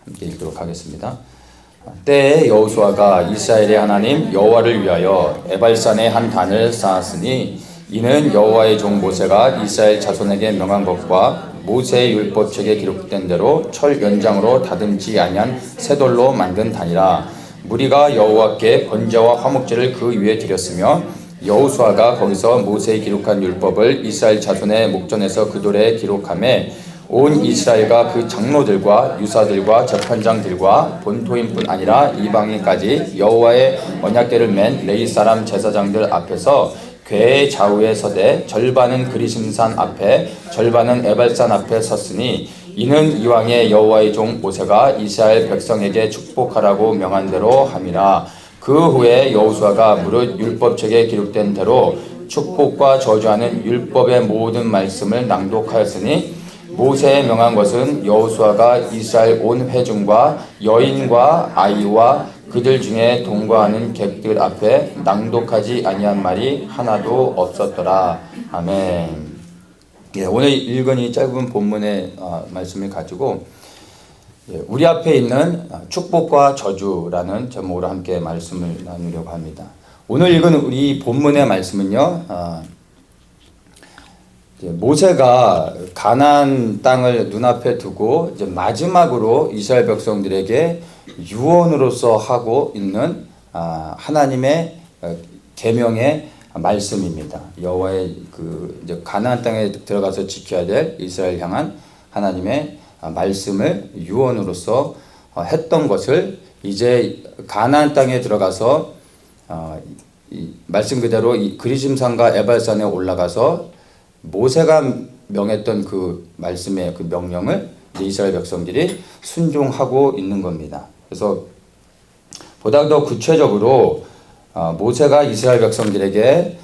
함께 읽도록 하겠습니다. 때에 여호수아가 이스라엘의 하나님 여호와를 위하여 에발산에 한 단을 쌓았으니 이는 여호와의 종 모세가 이스라엘 자손에게 명한 것과 모세의 율법책에 기록된 대로 철 연장으로 다듬지 아니한 쇠돌로 만든 단이라. 무리가 여호와께 번제와 화목제를 그 위에 드렸으며 여호수아가 거기서 모세의 기록한 율법을 이스라엘 자손의 목전에서 그 돌에 기록하매 온 이스라엘과 그 장로들과 유사들과 재판장들과 본토인뿐 아니라 이방인까지 여호와의 언약궤를 맨 레위 사람 제사장들 앞에서 궤의 좌우에 서되 절반은 그리심산 앞에 절반은 에발산 앞에 섰으니 이는 이왕의 여호와의 종 모세가 이스라엘 백성에게 축복하라고 명한 대로 함이라. 그 후에 여호수아가 무릇 율법책에 기록된 대로 축복과 저주하는 율법의 모든 말씀을 낭독하였으니 모세에 명한 것은 여호수아가 이스라엘 온 회중과 여인과 아이와 그들 중에 동거하는 객들 앞에 낭독하지 아니한 말이 하나도 없었더라. 아멘. 오늘 읽은 이 짧은 본문의 말씀을 가지고 우리 앞에 있는 축복과 저주라는 제목으로 함께 말씀을 나누려고 합니다. 오늘 읽은 우리 본문의 말씀은요, 모세가 가나안 땅을 눈앞에 두고 이제 마지막으로 이스라엘 백성들에게 유언으로서 하고 있는 하나님의 계명의 말씀입니다. 여호와의 이제 가나안 땅에 들어가서 지켜야 될 이스라엘 향한 하나님의 말씀을 유언으로서 했던 것을 이제 가나안 땅에 들어가서 말씀 그대로 그리심산과 에발산에 올라가서 모세가 명했던 그 말씀의 그 명령을 이스라엘 백성들이 순종하고 있는 겁니다. 그래서 보다 더 구체적으로 모세가 이스라엘 백성들에게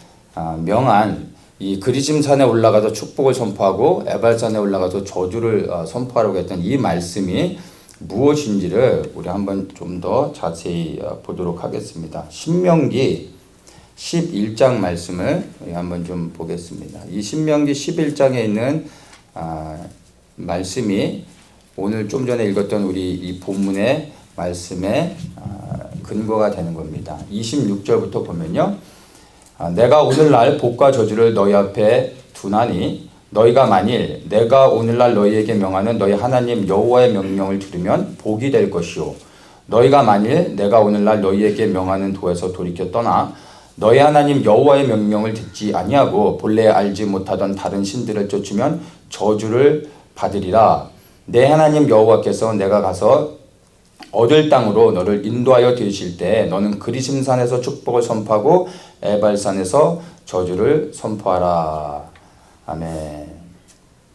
명한 이 그리심산에 올라가서 축복을 선포하고 에발산에 올라가서 저주를 선포하라고 했던 이 말씀이 무엇인지를 우리 한번 좀 더 자세히 보도록 하겠습니다. 신명기 11장 말씀을 한번 좀 보겠습니다. 이 신명기 11장에 있는 말씀이 오늘 좀 전에 읽었던 우리 이 본문의 말씀의 근거가 되는 겁니다. 26절부터 보면요. 내가 오늘날 복과 저주를 너희 앞에 두나니 너희가 만일 내가 오늘날 너희에게 명하는 너희 하나님 여호와의 명령을 들으면 복이 될 것이요. 너희가 만일 내가 오늘날 너희에게 명하는 도에서 돌이켜 떠나 너희 하나님 여호와의 명령을 듣지 아니하고 본래 알지 못하던 다른 신들을 쫓으면 저주를 받으리라. 내 하나님 여호와께서 내가 가서 얻을 땅으로 너를 인도하여 들이실 때 너는 그리심산에서 축복을 선포하고 에발산에서 저주를 선포하라. 아멘.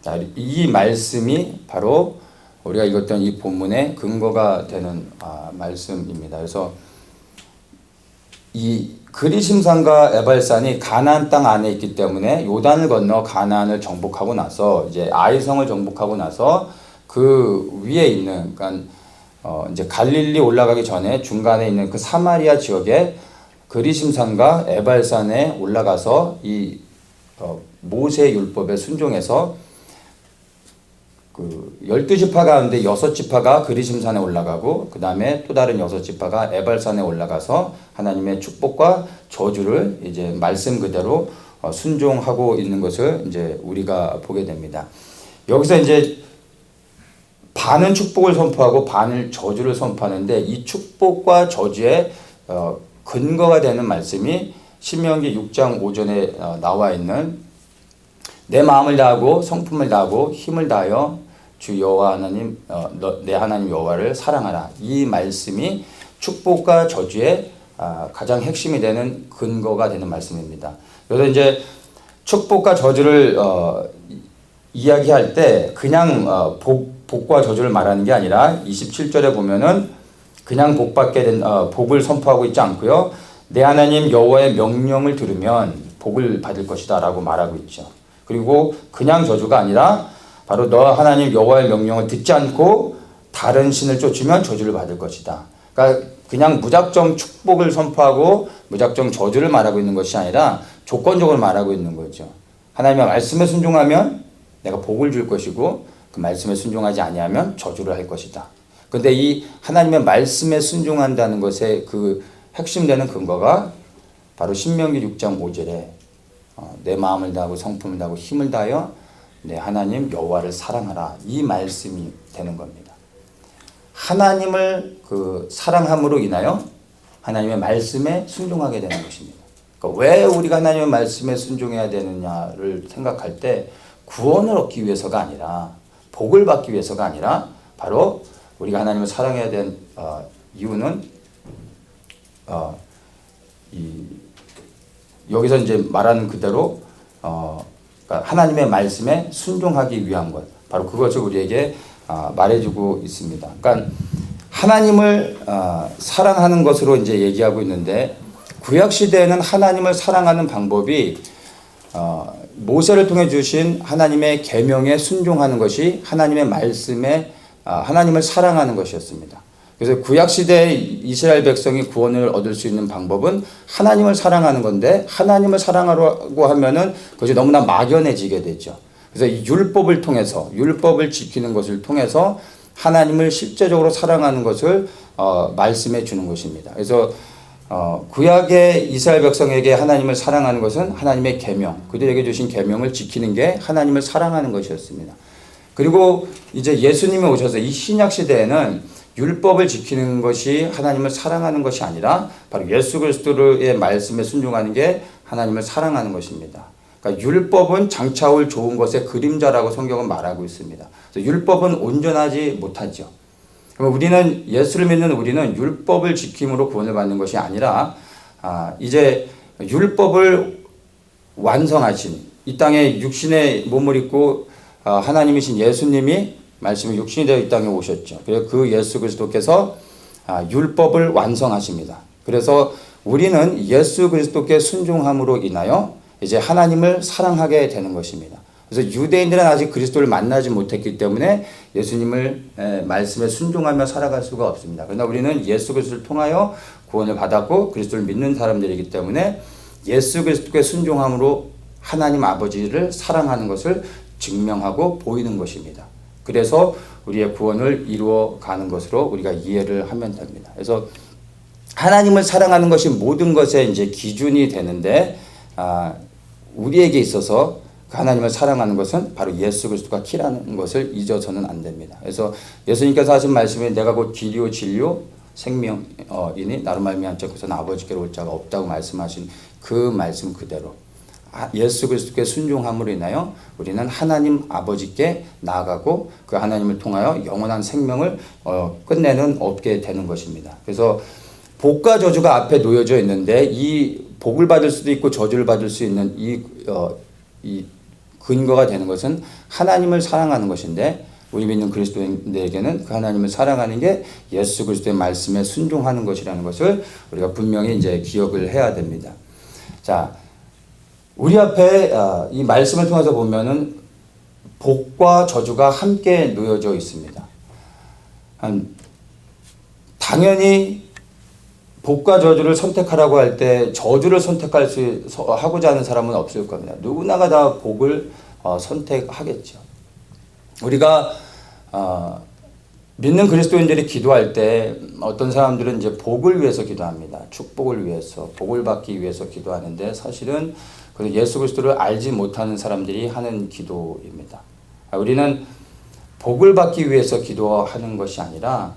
자, 이 말씀이 바로 우리가 읽었던 이 본문의 근거가 되는 말씀입니다. 그래서 이 그리심산과 에발산이 가나안 땅 안에 있기 때문에 요단을 건너 가나안을 정복하고 나서 이제 아이성을 정복하고 나서 그 위에 있는 그러니까 이제 갈릴리 올라가기 전에 중간에 있는 그 사마리아 지역에 그리심산과 에발산에 올라가서 이 모세 율법에 순종해서 그 12지파 가운데 6지파가 그리심산에 올라가고 그 다음에 또 다른 6지파가 에발산에 올라가서 하나님의 축복과 저주를 이제 말씀 그대로 순종하고 있는 것을 이제 우리가 보게 됩니다. 여기서 이제 반은 축복을 선포하고 반을 저주를 선포하는데 이 축복과 저주의 근거가 되는 말씀이 신명기 6장 5절에 나와 있는 내 마음을 다하고 성품을 다하고 힘을 다하여 주 여호와 하나님 내 하나님 여호와를 사랑하라. 이 말씀이 축복과 저주의 가장 핵심이 되는 근거가 되는 말씀입니다. 그래서 이제 축복과 저주를 이야기할 때 그냥 복과 저주를 말하는 게 아니라 27절에 보면은 그냥 복받게 된 복을 선포하고 있지 않고요. 내 하나님 여호와의 명령을 들으면 복을 받을 것이다 라고 말하고 있죠. 그리고 그냥 저주가 아니라 바로 너 하나님 여호와의 명령을 듣지 않고 다른 신을 쫓으면 저주를 받을 것이다. 그러니까 그냥 무작정 축복을 선포하고 무작정 저주를 말하고 있는 것이 아니라 조건적으로 말하고 있는 거죠. 하나님의 말씀에 순종하면 내가 복을 줄 것이고 그 말씀에 순종하지 아니하면 저주를 할 것이다. 근데 이 하나님의 말씀에 순종한다는 것의 그 핵심되는 근거가 바로 신명기 6장 5절에 내 마음을 다하고 성품을 다하고 힘을 다하여 내 하나님 여호와를 사랑하라, 이 말씀이 되는 겁니다. 하나님을 그 사랑함으로 인하여 하나님의 말씀에 순종하게 되는 것입니다. 그러니까 왜 우리가 하나님의 말씀에 순종해야 되느냐를 생각할 때 구원을 얻기 위해서가 아니라, 복을 받기 위해서가 아니라, 바로 우리가 하나님을 사랑해야 된 이유는 여기서 이제 말하는 그대로 그러니까 하나님의 말씀에 순종하기 위한 것, 바로 그것을 우리에게 말해주고 있습니다. 그러니까 하나님을 사랑하는 것으로 이제 얘기하고 있는데, 구약 시대에는 하나님을 사랑하는 방법이 모세를 통해 주신 하나님의 계명에 순종하는 것이 하나님의 말씀에 하나님을 사랑하는 것이었습니다. 그래서 구약 시대 이스라엘 백성이 구원을 얻을 수 있는 방법은 하나님을 사랑하는 건데, 하나님을 사랑하라고 하면은 그것이 너무나 막연해지게 되죠. 그래서 이 율법을 통해서, 율법을 지키는 것을 통해서 하나님을 실제적으로 사랑하는 것을 말씀해 주는 것입니다. 그래서 구약의 이스라엘 백성에게 하나님을 사랑하는 것은 하나님의 계명, 그들에게 주신 계명을 지키는 게 하나님을 사랑하는 것이었습니다. 그리고 이제 예수님이 오셔서 이 신약 시대에는 율법을 지키는 것이 하나님을 사랑하는 것이 아니라 바로 예수 그리스도의 말씀에 순종하는 게 하나님을 사랑하는 것입니다. 그러니까 율법은 장차 올 좋은 것의 그림자라고 성경은 말하고 있습니다. 그래서 율법은 온전하지 못하죠. 그럼 우리는, 예수를 믿는 우리는 율법을 지킴으로 구원을 받는 것이 아니라 이제 율법을 완성하신, 이 땅에 육신의 몸을 입고 하나님이신 예수님이 말씀이 육신이 되어 이 땅에 오셨죠. 그래서 그 예수 그리스도께서 율법을 완성하십니다. 그래서 우리는 예수 그리스도께 순종함으로 인하여 이제 하나님을 사랑하게 되는 것입니다. 그래서 유대인들은 아직 그리스도를 만나지 못했기 때문에 예수님을 말씀에 순종하며 살아갈 수가 없습니다. 그러나 우리는 예수 그리스도를 통하여 구원을 받았고 그리스도를 믿는 사람들이기 때문에 예수 그리스도께 순종함으로 하나님 아버지를 사랑하는 것을 증명하고 보이는 것입니다. 그래서 우리의 구원을 이루어가는 것으로 우리가 이해를 하면 됩니다. 그래서 하나님을 사랑하는 것이 모든 것의 이제 기준이 되는데, 우리에게 있어서 하나님을 사랑하는 것은 바로 예수 그리스도가 키라는 것을 잊어서는 안 됩니다. 그래서 예수님께서 하신 말씀이 내가 곧 길이요 진리요 생명이니 나로 말미암지 않고서는 아버지께로 올 자가 없다고 말씀하신 그 말씀 그대로 예수 그리스도께 순종함으로 인하여 우리는 하나님 아버지께 나아가고 그 하나님을 통하여 영원한 생명을 끝내는 얻게 되는 것입니다. 그래서 복과 저주가 앞에 놓여져 있는데, 이 복을 받을 수도 있고 저주를 받을 수 있는 이 근거가 되는 것은 하나님을 사랑하는 것인데, 우리 믿는 그리스도인들에게는 그 하나님을 사랑하는 게 예수 그리스도의 말씀에 순종하는 것이라는 것을 우리가 분명히 이제 기억을 해야 됩니다. 자, 우리 앞에 이 말씀을 통해서 보면은 복과 저주가 함께 놓여져 있습니다. 당연히 복과 저주를 선택하라고 할 때 저주를 하고자 하는 사람은 없을 겁니다. 누구나가 다 복을 선택하겠죠. 우리가 믿는 그리스도인들이 기도할 때 어떤 사람들은 이제 복을 위해서 기도합니다. 축복을 위해서, 복을 받기 위해서 기도하는데, 사실은 그 예수 그리스도를 알지 못하는 사람들이 하는 기도입니다. 우리는 복을 받기 위해서 기도하는 것이 아니라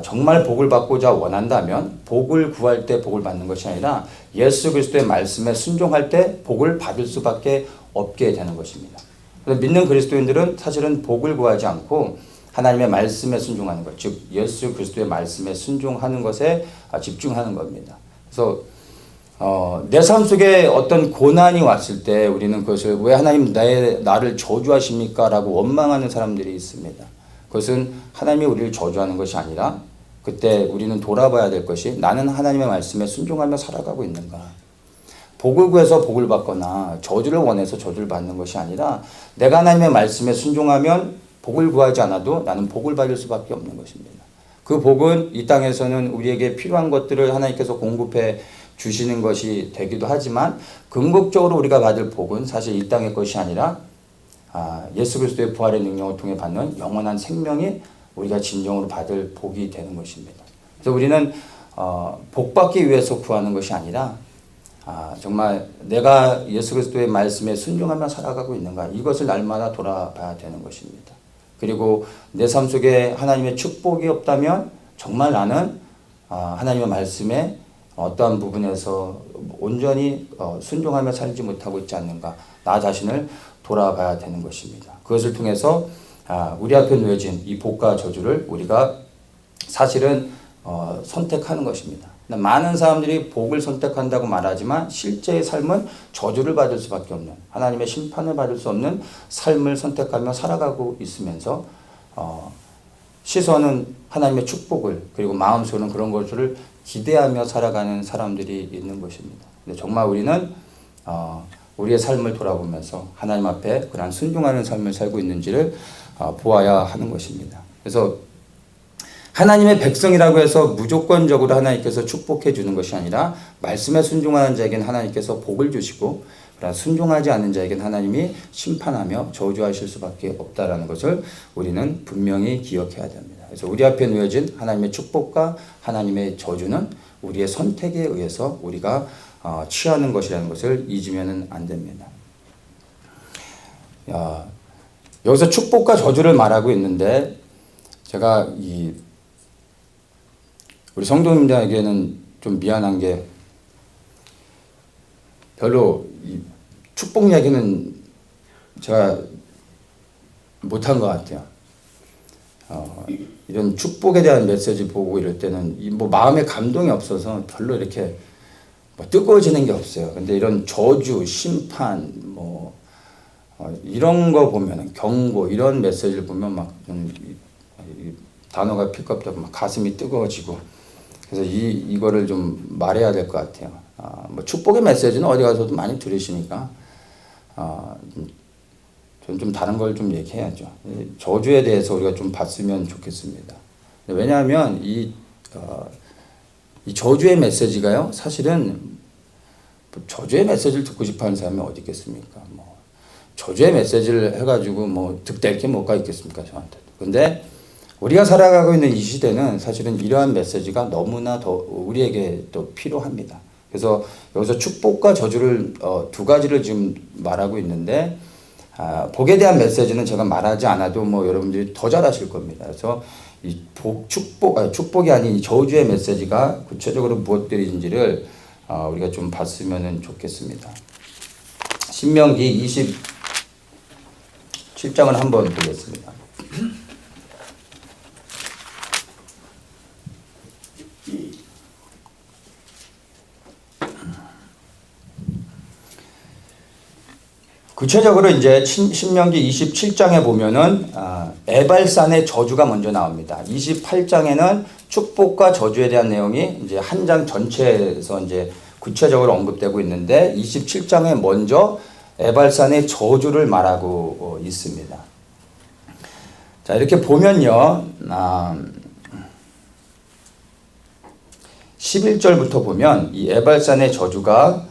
정말 복을 받고자 원한다면 복을 구할 때 복을 받는 것이 아니라 예수 그리스도의 말씀에 순종할 때 복을 받을 수밖에 없게 되는 것입니다. 그래서 믿는 그리스도인들은 사실은 복을 구하지 않고 하나님의 말씀에 순종하는 것, 즉 예수 그리스도의 말씀에 순종하는 것에 집중하는 겁니다. 그래서 내 삶 속에 어떤 고난이 왔을 때 우리는 그것을 왜 하나님 나를 저주하십니까? 라고 원망하는 사람들이 있습니다. 그것은 하나님이 우리를 저주하는 것이 아니라 그때 우리는 돌아봐야 될 것이, 나는 하나님의 말씀에 순종하며 살아가고 있는가? 복을 구해서 복을 받거나 저주를 원해서 저주를 받는 것이 아니라 내가 하나님의 말씀에 순종하면 복을 구하지 않아도 나는 복을 받을 수밖에 없는 것입니다. 그 복은 이 땅에서는 우리에게 필요한 것들을 하나님께서 공급해 주시는 것이 되기도 하지만, 궁극적으로 우리가 받을 복은 사실 이 땅의 것이 아니라 예수 그리스도의 부활의 능력을 통해 받는 영원한 생명이 우리가 진정으로 받을 복이 되는 것입니다. 그래서 우리는 복 받기 위해서 구하는 것이 아니라 정말 내가 예수 그리스도의 말씀에 순종하며 살아가고 있는가, 이것을 날마다 돌아봐야 되는 것입니다. 그리고 내 삶 속에 하나님의 축복이 없다면 정말 나는 하나님의 말씀에 어떠한 부분에서 온전히 순종하며 살지 못하고 있지 않는가, 나 자신을 돌아봐야 되는 것입니다. 그것을 통해서 우리 앞에 놓여진 이 복과 저주를 우리가 사실은 선택하는 것입니다. 많은 사람들이 복을 선택한다고 말하지만 실제의 삶은 저주를 받을 수밖에 없는, 하나님의 심판을 받을 수 없는 삶을 선택하며 살아가고 있으면서 시선은 하나님의 축복을, 그리고 마음속으로는 그런 것들을 기대하며 살아가는 사람들이 있는 것입니다. 근데 정말 우리는 우리의 삶을 돌아보면서 하나님 앞에 그러한 순종하는 삶을 살고 있는지를 보아야 하는 것입니다. 그래서 하나님의 백성이라고 해서 무조건적으로 하나님께서 축복해 주는 것이 아니라 말씀에 순종하는 자에게는 하나님께서 복을 주시고, 그러나 순종하지 않는 자에게는 하나님이 심판하며 저주하실 수밖에 없다라는 것을 우리는 분명히 기억해야 됩니다. 그래서 우리 앞에 놓여진 하나님의 축복과 하나님의 저주는 우리의 선택에 의해서 우리가 취하는 것이라는 것을 잊으면 안 됩니다. 여기서 축복과 저주를 말하고 있는데, 제가 우리 성도님들에게는 좀 미안한 게, 별로 축복 얘기는 제가 못한 것 같아요. 이런 축복에 대한 메시지 보고 이럴 때는 마음에 감동이 없어서 별로 이렇게 뜨거워지는 게 없어요. 근데 이런 저주, 심판, 이런 거 보면, 경고, 이런 메시지를 보면 막 단어가 필 것 없다고 막 가슴이 뜨거워지고, 그래서 이거를 좀 말해야 될 것 같아요. 축복의 메시지는 어디 가서도 많이 들으시니까 저는 좀 다른 걸 좀 얘기해야죠. 저주에 대해서 우리가 좀 봤으면 좋겠습니다. 왜냐하면 이 저주의 메시지가요, 사실은 저주의 메시지를 듣고 싶어하는 사람이 어디 있겠습니까? 저주의 메시지를 해가지고 득될 게 뭐가 있겠습니까, 저한테. 근데 우리가 살아가고 있는 이 시대는 사실은 이러한 메시지가 너무나 더 우리에게 또 필요합니다. 그래서 여기서 축복과 저주를 두 가지를 지금 말하고 있는데, 복에 대한 메시지는 제가 말하지 않아도 여러분들이 더 잘 아실 겁니다. 그래서 이 축복이 아닌 이 저주의 메시지가 구체적으로 무엇들인지를 우리가 좀 봤으면 좋겠습니다. 신명기 27장을 한번 보겠습니다. 구체적으로 이제 신명기 27장에 보면은 에발산의 저주가 먼저 나옵니다. 28장에는 축복과 저주에 대한 내용이 이제 한 장 전체에서 이제 구체적으로 언급되고 있는데, 27장에 먼저 에발산의 저주를 말하고 있습니다. 자, 이렇게 보면요, 11절부터 보면 이 에발산의 저주가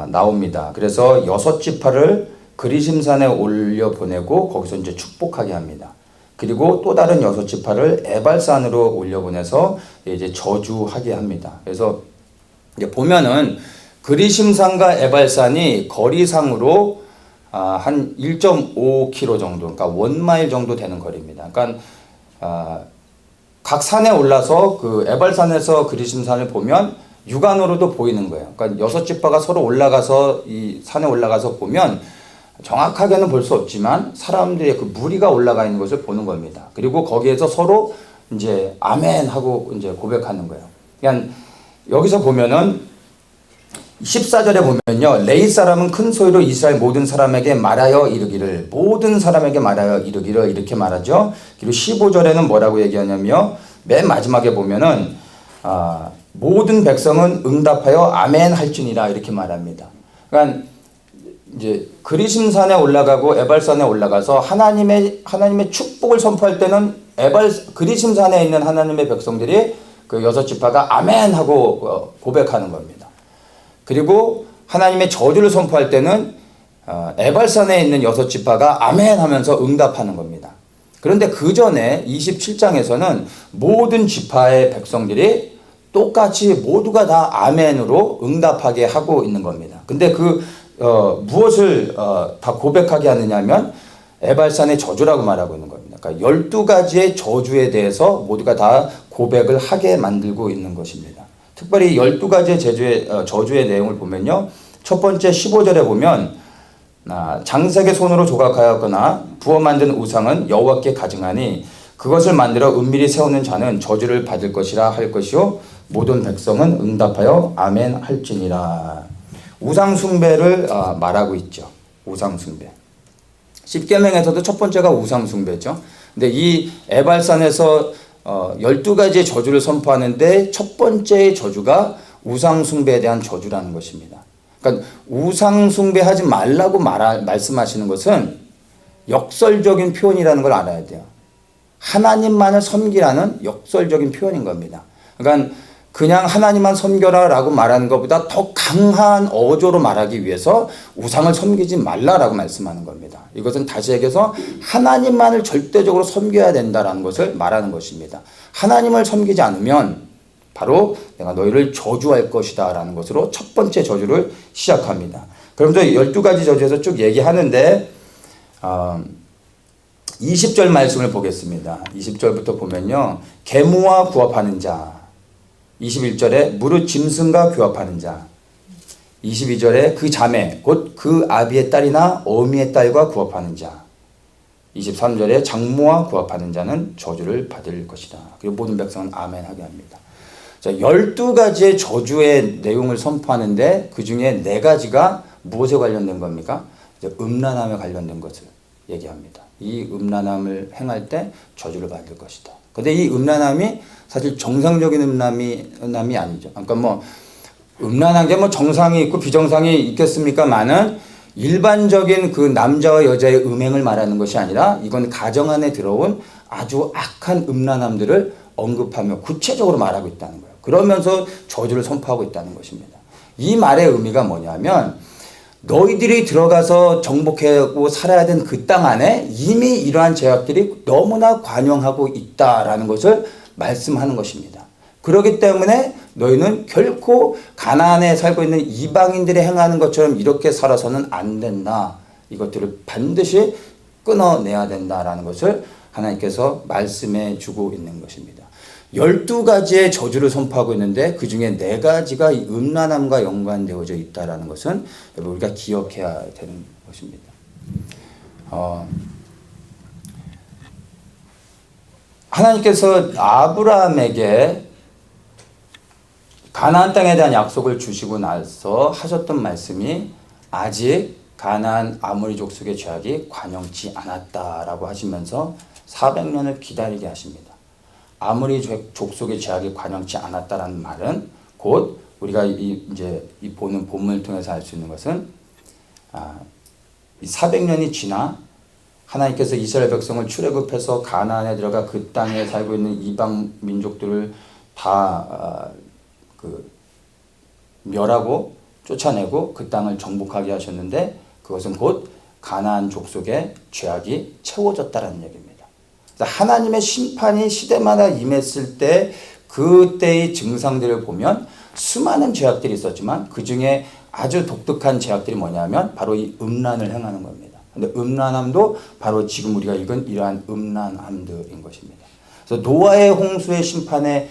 나옵니다. 그래서 6지파를 그리심산에 올려 보내고 거기서 이제 축복하게 합니다. 그리고 또 다른 6지파를 에발산으로 올려 보내서 이제 저주하게 합니다. 그래서 이제 보면은 그리심산과 에발산이 거리상으로 한 1.5km 정도, 그러니까 1마일 정도 되는 거리입니다. 그러니까 각 산에 올라서 그 에발산에서 그리심산을 보면 육안으로도 보이는 거예요. 그러니까 6지파가 서로 올라가서 이 산에 올라가서 보면 정확하게는 볼 수 없지만 사람들의 그 무리가 올라가 있는 것을 보는 겁니다. 그리고 거기에서 서로 이제 아멘 하고 이제 고백하는 거예요. 그러니까 여기서 보면은 14절에 보면요, 레위 사람은 큰 소리로 이스라엘 모든 사람에게 말하여 이르기를, 모든 사람에게 말하여 이르기를, 이렇게 말하죠. 그리고 15절에는 뭐라고 얘기하냐면요, 맨 마지막에 보면은 모든 백성은 응답하여 아멘 할지니라, 이렇게 말합니다. 그러니까 이제 그리심산에 올라가고 에발산에 올라가서 하나님의 축복을 선포할 때는 그리심산에 있는 하나님의 백성들이 그 6지파가 아멘 하고 고백하는 겁니다. 그리고 하나님의 저주를 선포할 때는 에발산에 있는 6지파가 아멘 하면서 응답하는 겁니다. 그런데 그 전에 27장에서는 모든 지파의 백성들이 똑같이 모두가 다 아멘으로 응답하게 하고 있는 겁니다. 근데 무엇을 다 고백하게 하느냐면 에발산의 저주라고 말하고 있는 겁니다. 그러니까 12가지의 저주에 대해서 모두가 다 고백을 하게 만들고 있는 것입니다. 특별히 12가지의 저주의 내용을 보면요. 첫 번째 15절에 보면 장색의 손으로 조각하였거나 부어 만든 우상은 여호와께 가증하니 그것을 만들어 은밀히 세우는 자는 저주를 받을 것이라 할 것이요 모든 백성은 응답하여 아멘 할지니라. 우상 숭배를 말하고 있죠. 우상 숭배. 십계명에서도 첫 번째가 우상 숭배죠. 근데 이 에발산에서 12가지의 저주를 선포하는데 첫 번째의 저주가 우상 숭배에 대한 저주라는 것입니다. 그러니까 우상 숭배하지 말라고 말씀하시는 것은 역설적인 표현이라는 걸 알아야 돼요. 하나님만을 섬기라는 역설적인 표현인 겁니다. 그러니까 그냥 하나님만 섬겨라 라고 말하는 것보다 더 강한 어조로 말하기 위해서 우상을 섬기지 말라라고 말씀하는 겁니다. 이것은 다시 얘기해서 하나님만을 절대적으로 섬겨야 된다라는 것을 말하는 것입니다. 하나님을 섬기지 않으면 바로 내가 너희를 저주할 것이다 라는 것으로 첫 번째 저주를 시작합니다. 그러면서 12가지 저주에서 쭉 얘기하는데 20절 말씀을 보겠습니다. 20절부터 보면요. 계무와 부합하는 자. 21절에 무릇 짐승과 교합하는 자. 22절에 그 자매 곧 그 아비의 딸이나 어미의 딸과 구합하는 자. 23절에 장모와 구합하는 자는 저주를 받을 것이다. 그리고 모든 백성은 아멘 하게 합니다. 자, 12가지의 저주의 내용을 선포하는데 그 중에 4가지가 무엇에 관련된 겁니까? 음란함에 관련된 것을 얘기합니다. 이 음란함을 행할 때 저주를 받을 것이다. 근데 이 음란함이 사실 정상적인 음란함이 아니죠. 그러니까 음란한 게 정상이 있고 비정상이 있겠습니까만은 일반적인 그 남자와 여자의 음행을 말하는 것이 아니라 이건 가정 안에 들어온 아주 악한 음란함들을 언급하며 구체적으로 말하고 있다는 거예요. 그러면서 저주를 선포하고 있다는 것입니다. 이 말의 의미가 뭐냐면 너희들이 들어가서 정복하고 살아야 되는 그 땅 안에 이미 이러한 죄악들이 너무나 관영하고 있다라는 것을 말씀하는 것입니다. 그렇기 때문에 너희는 결코 가나안에 살고 있는 이방인들이 행하는 것처럼 이렇게 살아서는 안 된다. 이것들을 반드시 끊어내야 된다라는 것을 하나님께서 말씀해 주고 있는 것입니다. 12가지의 저주를 선포하고 있는데 그 중에 4가지가 이 음란함과 연관되어져 있다는 것은 우리가 기억해야 되는 것입니다. 하나님께서 아브라함에게 가나안 땅에 대한 약속을 주시고 나서 하셨던 말씀이 아직 가나안 아모리 족속의 죄악이 관영치 않았다라고 하시면서 400년을 기다리게 하십니다. 아모리 족속의 죄악이 관영치 않았다라는 말은 곧 우리가 이제 보는 본문을 통해서 알 수 있는 것은 이 400년이 지나 하나님께서 이스라엘 백성을 출애굽해서 가나안에 들어가 그 땅에 살고 있는 이방 민족들을 다 멸하고 쫓아내고 그 땅을 정복하게 하셨는데 그것은 곧 가나안 족속의 죄악이 채워졌다라는 얘기입니다. 하나님의 심판이 시대마다 임했을 때 그때의 증상들을 보면 수많은 죄악들이 있었지만 그 중에 아주 독특한 죄악들이 뭐냐면 바로 이 음란을 행하는 겁니다. 근데 음란함도 바로 지금 우리가 읽은 이러한 음란함들인 것입니다. 그래서 노아의 홍수의 심판의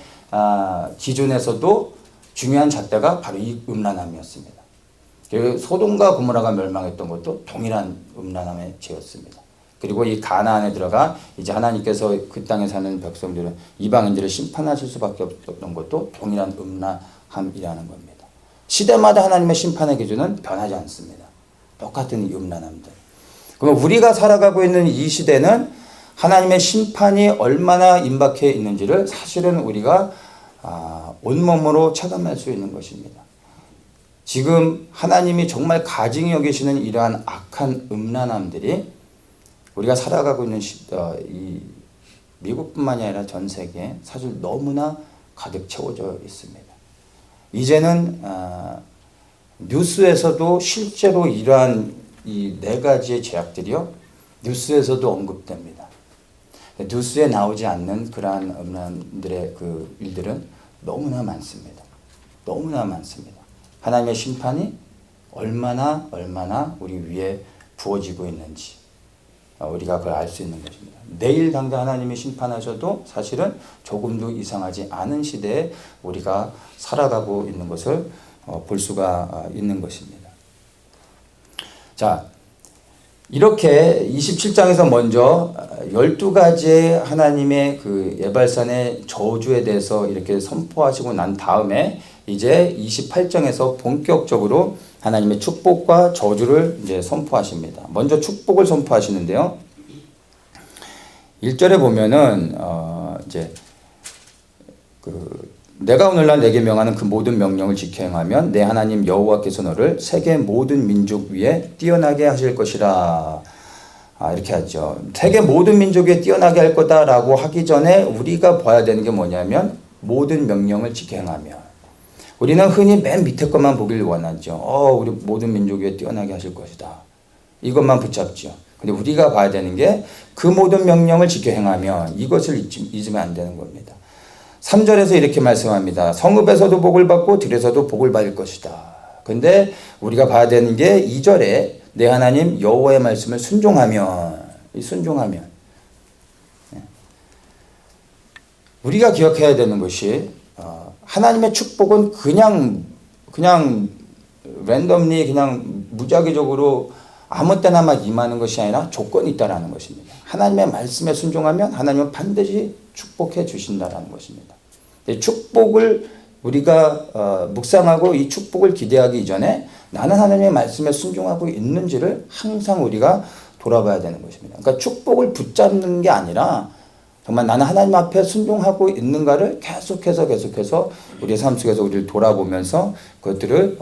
기준에서도 중요한 잣대가 바로 이 음란함이었습니다. 소돔과 고모라가 멸망했던 것도 동일한 음란함의 죄였습니다. 그리고 이 가나안에 들어가 이제 하나님께서 그 땅에 사는 백성들은 이방인들을 심판하실 수밖에 없었던 것도 동일한 음란함이라는 겁니다. 시대마다 하나님의 심판의 기준은 변하지 않습니다. 똑같은 이 음란함들. 그러면 우리가 살아가고 있는 이 시대는 하나님의 심판이 얼마나 임박해 있는지를 사실은 우리가 온몸으로 체감할 수 있는 것입니다. 지금 하나님이 정말 가증히 여기시는 이러한 악한 음란함들이 우리가 살아가고 있는 이 미국뿐만이 아니라 전 세계에 사실 너무나 가득 채워져 있습니다. 이제는 뉴스에서도 실제로 이러한 이 4가지의 죄악들이요 뉴스에서도 언급됩니다. 뉴스에 나오지 않는 그러한 음란들의 그 일들은 너무나 많습니다. 너무나 많습니다. 하나님의 심판이 얼마나 우리 위에 부어지고 있는지 우리가 그걸 알 수 있는 것입니다. 내일 당장 하나님이 심판하셔도 사실은 조금도 이상하지 않은 시대에 우리가 살아가고 있는 것을 볼 수가 있는 것입니다. 자, 이렇게 27장에서 먼저 12가지의 하나님의 그 예발산의 저주에 대해서 이렇게 선포하시고 난 다음에 이제 28장에서 본격적으로 하나님의 축복과 저주를 이제 선포하십니다. 먼저 축복을 선포하시는데요. 1절에 보면은 이제 내가 오늘날 내게 명하는 그 모든 명령을 지켜 행하면 내 하나님 여호와께서 너를 세계 모든 민족 위에 뛰어나게 하실 것이라. 이렇게 하죠. 세계 모든 민족 위에 뛰어나게 할 거다라고 하기 전에 우리가 봐야 되는 게 뭐냐면 모든 명령을 지켜 행하면. 우리는 흔히 맨 밑에 것만 보길 원하죠. 우리 모든 민족 위에 뛰어나게 하실 것이다. 이것만 붙잡죠. 근데 우리가 봐야 되는 게 그 모든 명령을 지켜 행하면 이것을 잊으면 안 되는 겁니다. 3절에서 이렇게 말씀합니다. 성읍에서도 복을 받고 들에서도 복을 받을 것이다. 근데 우리가 봐야 되는 게 2절에 내 하나님 여호와의 말씀을 순종하면 우리가 기억해야 되는 것이 하나님의 축복은 그냥 랜덤리 그냥 무작위적으로 아무 때나 막 임하는 것이 아니라 조건이 있다라는 것입니다. 하나님의 말씀에 순종하면 하나님은 반드시 축복해 주신다라는 것입니다. 축복을 우리가 묵상하고 이 축복을 기대하기 이전에 나는 하나님의 말씀에 순종하고 있는지를 항상 우리가 돌아봐야 되는 것입니다. 그러니까 축복을 붙잡는 게 아니라 정말 나는 하나님 앞에 순종하고 있는가를 계속해서 우리의 삶 속에서 우리를 돌아보면서 그것들을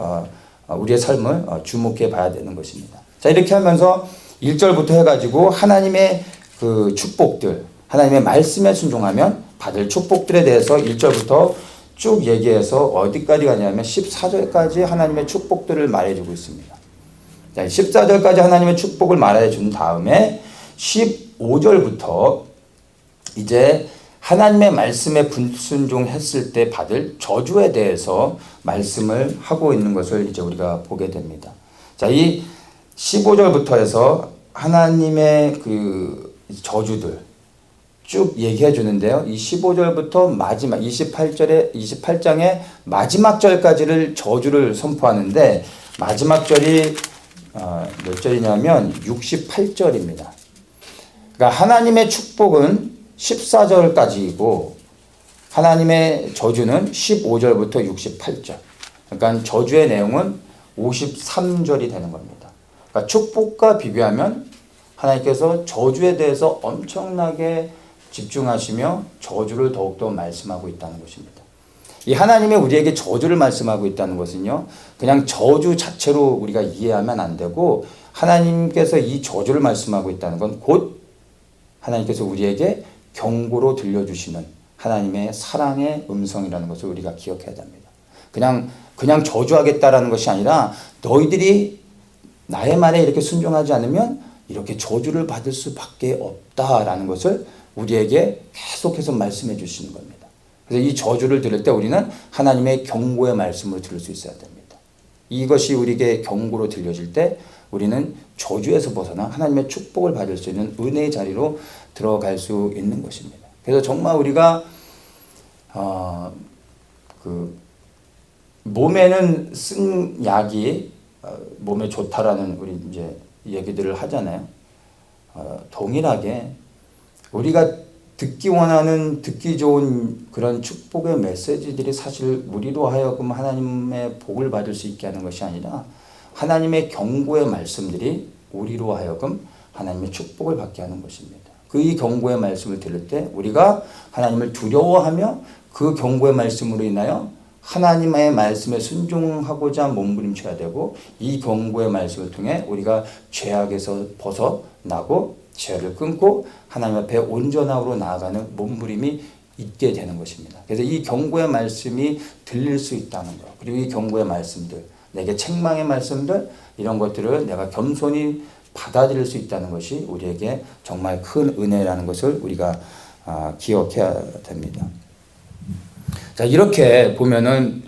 우리의 삶을 주목해 봐야 되는 것입니다. 자, 이렇게 하면서 1절부터 해가지고 하나님의 그 축복들, 하나님의 말씀에 순종하면 받을 축복들에 대해서 1절부터 쭉 얘기해서 어디까지 가냐면 14절까지 하나님의 축복들을 말해주고 있습니다. 자, 14절까지 하나님의 축복을 말해준 다음에 15절부터 이제 하나님의 말씀에 불순종했을 때 받을 저주에 대해서 말씀을 하고 있는 것을 이제 우리가 보게 됩니다. 자, 이 15절부터 해서 하나님의 그 저주들 쭉 얘기해 주는데요. 이 15절부터 마지막 28장의 마지막 절까지를 저주를 선포하는데 마지막 절이 몇 절이냐면 68절입니다. 그러니까 하나님의 축복은 14절까지이고 하나님의 저주는 15절부터 68절. 그러니까 저주의 내용은 53절이 되는 겁니다. 그러니까 축복과 비교하면 하나님께서 저주에 대해서 엄청나게 집중하시며 저주를 더욱더 말씀하고 있다는 것입니다. 이 하나님이 우리에게 저주를 말씀하고 있다는 것은요, 그냥 저주 자체로 우리가 이해하면 안 되고 하나님께서 이 저주를 말씀하고 있다는 건 곧 하나님께서 우리에게 경고로 들려주시는 하나님의 사랑의 음성이라는 것을 우리가 기억해야 됩니다. 그냥 저주하겠다라는 것이 아니라 너희들이 나의 말에 이렇게 순종하지 않으면 이렇게 저주를 받을 수밖에 없다라는 것을 우리에게 계속해서 말씀해 주시는 겁니다. 그래서 이 저주를 들을 때 우리는 하나님의 경고의 말씀을 들을 수 있어야 됩니다. 이것이 우리에게 경고로 들려질 때 우리는 저주에서 벗어나 하나님의 축복을 받을 수 있는 은혜의 자리로 들어갈 수 있는 것입니다. 그래서 정말 우리가 몸에는 쓴 약이 몸에 좋다라는 우리 이제 얘기들을 하잖아요. 동일하게 우리가 듣기 원하는 듣기 좋은 그런 축복의 메시지들이 사실 우리로 하여금 하나님의 복을 받을 수 있게 하는 것이 아니라 하나님의 경고의 말씀들이 우리로 하여금 하나님의 축복을 받게 하는 것입니다. 이 경고의 말씀을 들을 때 우리가 하나님을 두려워하며 그 경고의 말씀으로 인하여 하나님의 말씀에 순종하고자 몸부림쳐야 되고 이 경고의 말씀을 통해 우리가 죄악에서 벗어나고 죄를 끊고 하나님 앞에 온전함으로 나아가는 몸부림이 있게 되는 것입니다. 그래서 이 경고의 말씀이 들릴 수 있다는 것, 그리고 이 경고의 말씀들, 내게 책망의 말씀들, 이런 것들을 내가 겸손히 받아들일 수 있다는 것이 우리에게 정말 큰 은혜라는 것을 우리가 기억해야 됩니다. 자, 이렇게 보면은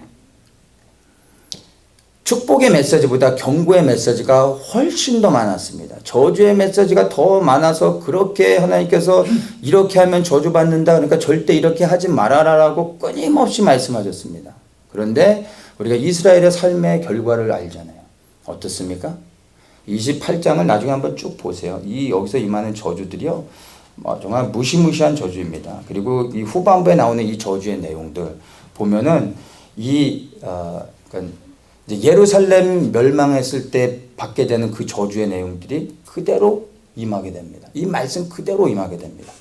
축복의 메시지보다 경고의 메시지가 훨씬 더 많았습니다. 저주의 메시지가 더 많아서 그렇게 하나님께서 이렇게 하면 저주받는다, 그러니까 절대 이렇게 하지 말아라라고 끊임없이 말씀하셨습니다. 그런데 우리가 이스라엘의 삶의 결과를 알잖아요. 어떻습니까? 28장을 나중에 한번 쭉 보세요. 여기서 임하는 저주들이요, 정말 무시무시한 저주입니다. 그리고 이 후반부에 나오는 이 저주의 내용들 보면은 그러니까 예루살렘 멸망했을 때 받게 되는 그 저주의 내용들이 그대로 임하게 됩니다. 이 말씀 그대로 임하게 됩니다.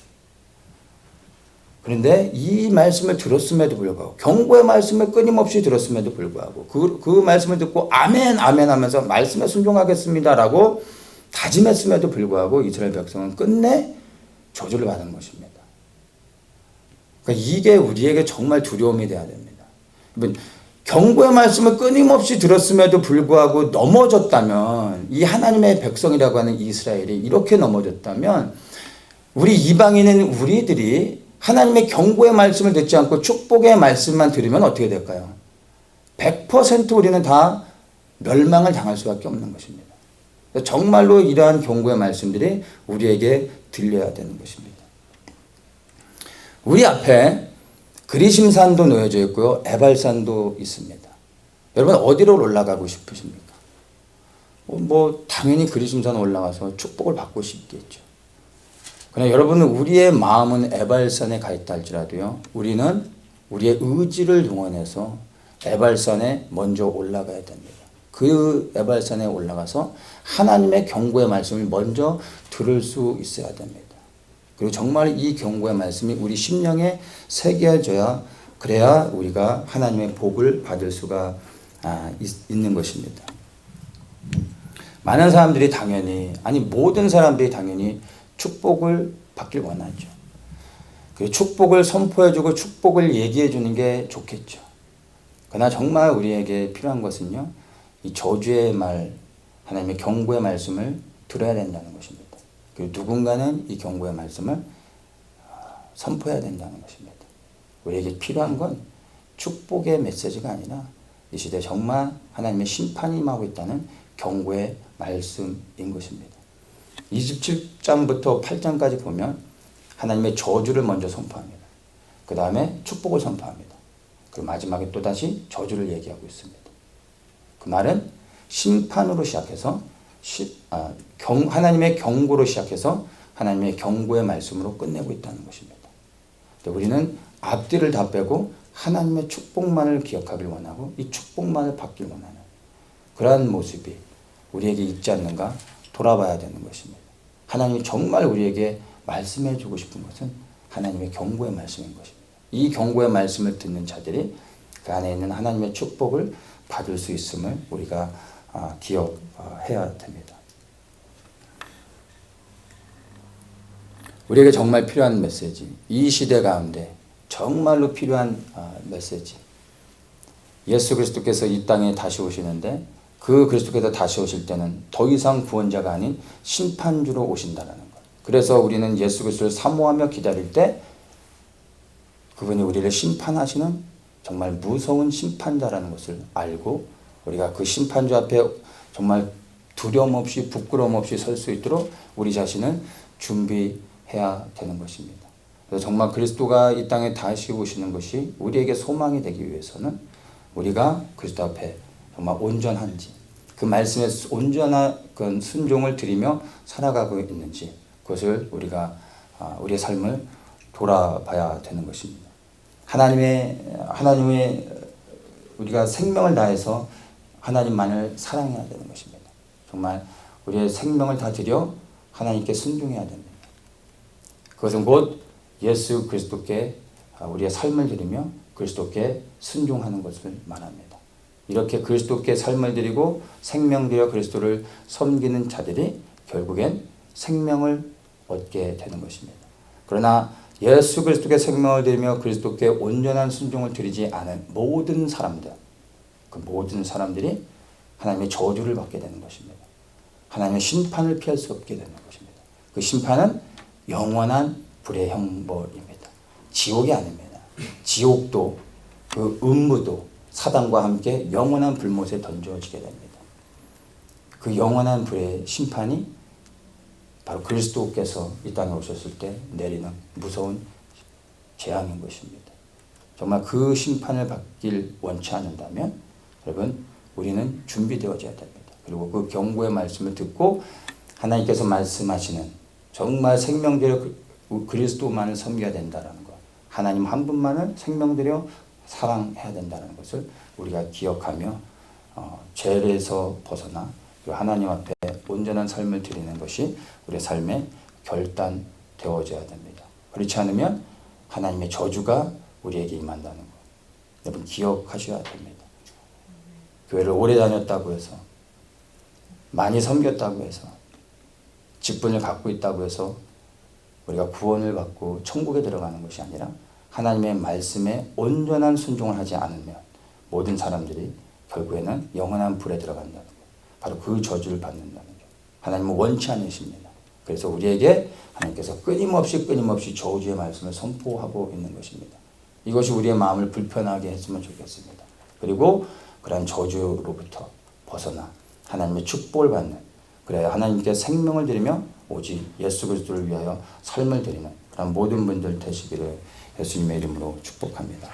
그런데 이 말씀을 들었음에도 불구하고, 경고의 말씀을 끊임없이 들었음에도 불구하고 그 말씀을 듣고 아멘 아멘 하면서 말씀에 순종하겠습니다라고 다짐했음에도 불구하고 이스라엘 백성은 끝내 저주를 받은 것입니다. 그러니까 이게 우리에게 정말 두려움이 되어야 됩니다. 경고의 말씀을 끊임없이 들었음에도 불구하고 넘어졌다면, 이 하나님의 백성이라고 하는 이스라엘이 이렇게 넘어졌다면, 우리 이방인은 우리들이 하나님의 경고의 말씀을 듣지 않고 축복의 말씀만 들으면 어떻게 될까요? 100% 우리는 다 멸망을 당할 수밖에 없는 것입니다. 정말로 이러한 경고의 말씀들이 우리에게 들려야 되는 것입니다. 우리 앞에 그리심산도 놓여져 있고요, 에발산도 있습니다. 여러분 어디로 올라가고 싶으십니까? 당연히 그리심산 올라가서 축복을 받고 싶겠죠. 그러나 여러분은 우리의 마음은 에발산에 가 있다 할지라도요, 우리는 우리의 의지를 동원해서 에발산에 먼저 올라가야 됩니다. 그 에발산에 올라가서 하나님의 경고의 말씀을 먼저 들을 수 있어야 됩니다. 그리고 정말 이 경고의 말씀이 우리 심령에 새겨져야, 그래야 우리가 하나님의 복을 받을 수가 있는 것입니다. 많은 사람들이 당연히, 모든 사람들이 당연히 축복을 받길 원하죠. 그리고 축복을 선포해주고 축복을 얘기해주는 게 좋겠죠. 그러나 정말 우리에게 필요한 것은요, 이 저주의 말, 하나님의 경고의 말씀을 들어야 된다는 것입니다. 그리고 누군가는 이 경고의 말씀을 선포해야 된다는 것입니다. 우리에게 필요한 건 축복의 메시지가 아니라 이 시대에 정말 하나님의 심판이 임하고 있다는 경고의 말씀인 것입니다. 27장부터 8장까지 보면 하나님의 저주를 먼저 선포합니다. 그 다음에 축복을 선포합니다. 그리고 마지막에 또다시 저주를 얘기하고 있습니다. 그 말은 심판으로 시작해서 하나님의 경고로 시작해서 하나님의 경고의 말씀으로 끝내고 있다는 것입니다. 우리는 앞뒤를 다 빼고 하나님의 축복만을 기억하길 원하고 이 축복만을 받길 원하는 그러한 모습이 우리에게 있지 않는가 돌아봐야 되는 것입니다. 하나님이 정말 우리에게 말씀해 주고 싶은 것은 하나님의 경고의 말씀인 것입니다. 이 경고의 말씀을 듣는 자들이 그 안에 있는 하나님의 축복을 받을 수 있음을 우리가 기억해야 됩니다. 우리에게 정말 필요한 메시지, 이 시대 가운데 정말로 필요한 메시지, 예수 그리스도께서 이 땅에 다시 오시는데 그 그리스도께서 다시 오실 때는 더 이상 구원자가 아닌 심판주로 오신다는 것. 그래서 우리는 예수 그리스도를 사모하며 기다릴 때 그분이 우리를 심판하시는 정말 무서운 심판자라는 것을 알고 우리가 그 심판주 앞에 정말 두려움 없이 부끄러움 없이 설 수 있도록 우리 자신을 준비해야 되는 것입니다. 그래서 정말 그리스도가 이 땅에 다시 오시는 것이 우리에게 소망이 되기 위해서는 우리가 그리스도 앞에 정말 온전한지, 그 말씀에 온전한 순종을 드리며 살아가고 있는지, 그것을 우리가 우리의 삶을 돌아봐야 되는 것입니다. 하나님의 우리가 생명을 다해서 하나님만을 사랑해야 되는 것입니다. 정말 우리의 생명을 다 드려 하나님께 순종해야 됩니다. 그것은 곧 예수 그리스도께 우리의 삶을 드리며 그리스도께 순종하는 것을 말합니다. 이렇게 그리스도께 삶을 드리고 생명 드려 그리스도를 섬기는 자들이 결국엔 생명을 얻게 되는 것입니다. 그러나 예수 그리스도께 생명을 드리며 그리스도께 온전한 순종을 드리지 않은 모든 사람들, 그 모든 사람들이 하나님의 저주를 받게 되는 것입니다. 하나님의 심판을 피할 수 없게 되는 것입니다. 그 심판은 영원한 불의 형벌입니다. 지옥이 아닙니다. 지옥도 그 음부도 사단과 함께 영원한 불못에 던져지게 됩니다. 그 영원한 불의 심판이 바로 그리스도께서 이 땅에 오셨을 때 내리는 무서운 재앙인 것입니다. 정말 그 심판을 받길 원치 않는다면 여러분 우리는 준비되어져야 됩니다. 그리고 그 경고의 말씀을 듣고 하나님께서 말씀하시는 정말 생명대로 그리스도만을 섬겨야 된다는 것, 하나님 한 분만을 생명대로 사랑해야 된다는 것을 우리가 기억하며 죄에서 벗어나 그리고 하나님 앞에 온전한 삶을 드리는 것이 우리의 삶의 결단되어져야 됩니다. 그렇지 않으면 하나님의 저주가 우리에게 임한다는 것 여러분 기억하셔야 됩니다. 교회를 오래 다녔다고 해서 많이 섬겼다고 해서 직분을 갖고 있다고 해서 우리가 구원을 받고 천국에 들어가는 것이 아니라 하나님의 말씀에 온전한 순종을 하지 않으면 모든 사람들이 결국에는 영원한 불에 들어간다는 것, 바로 그 저주를 받는다는 것. 하나님은 원치 않으십니다. 그래서 우리에게 하나님께서 끊임없이 저주의 말씀을 선포하고 있는 것입니다. 이것이 우리의 마음을 불편하게 했으면 좋겠습니다. 그리고 그러한 저주로부터 벗어나 하나님의 축복을 받는, 그래야 하나님께 생명을 드리며 오직 예수 그리스도를 위하여 삶을 드리는 그런 모든 분들 되시기를 예수님의 이름으로 축복합니다.